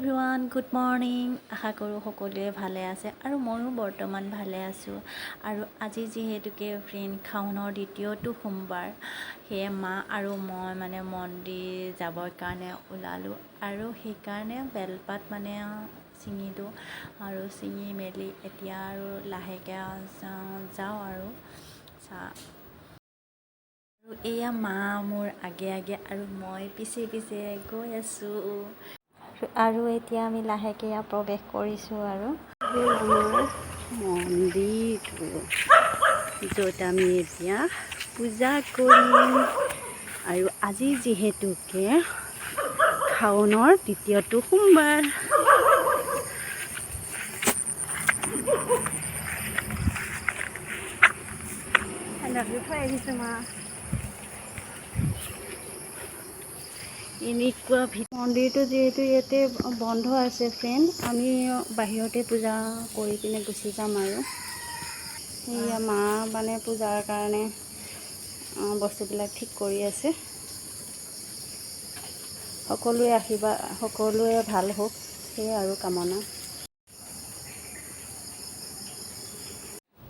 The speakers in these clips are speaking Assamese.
Everyone, good morning. আশা কৰোঁ সকলোৱে ভালে আছে আৰু ময়ো বৰ্তমান ভালে আছোঁ। আৰু আজি যিহেতুকে ফ্ৰেণ্ড শাওনৰ দ্বিতীয়টো সোমবাৰ, সেয়ে মা আৰু মই মন্দিৰ যাবৰ কাৰণে ওলালোঁ আৰু সেইকাৰণে বেলপাত ছিঙিলোঁ আৰু ছিঙি মেলি এতিয়া আৰু লাহেকৈ যাওঁ আৰু আৰু এয়া মা মোৰ আগে আগে আৰু মই পিছে পিছে গৈ আছোঁ আৰু এতিয়া আমি লাহেকৈ প্ৰৱেশ কৰিছোঁ আৰু আমাৰ মন্দিৰটো, য'ত আমি এতিয়া পূজা কৰিম। আৰু আজি যিহেতুকে শাওনৰ দ্বিতীয়টো সোমবাৰ, থৈ আহিছোঁ মা। এনেকুৱা মন্দিৰটো যিহেতু ইয়াতে বন্ধ আছে ফ্ৰেণ্ড, আমি বাহিৰতে পূজা কৰি পিনে গুচি যাম আৰু সেয়া মা পূজাৰ কাৰণে বস্তুবিলাক ঠিক কৰি আছে। সকলোৱে আশীৰ্বাদ, সকলোৱে ভাল হওক, সেয়াই আৰু কামনা।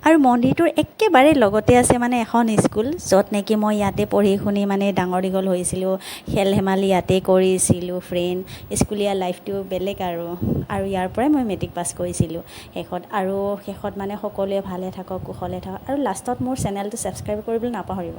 আৰু মন্দিৰটোৰ একেবাৰে লগতে আছে এখন স্কুল, য'ত নেকি মই ইয়াতে পঢ়ি শুনি ডাঙৰ দীঘল হৈছিলোঁ। খেল ধেমালি ইয়াতে কৰিছিলোঁ ফ্ৰেণ্ড। স্কুলীয়া লাইফটো বেলেগ আৰু ইয়াৰ পৰাই মই মেট্ৰিক পাছ কৰিছিলোঁ শেষত। আৰু শেষত সকলোৱে ভালে থাকক, কুশলে থাকক আৰু লাষ্টত মোৰ চেনেলটো ছাবস্ক্ৰাইব কৰিবলৈ নাপাহৰিব।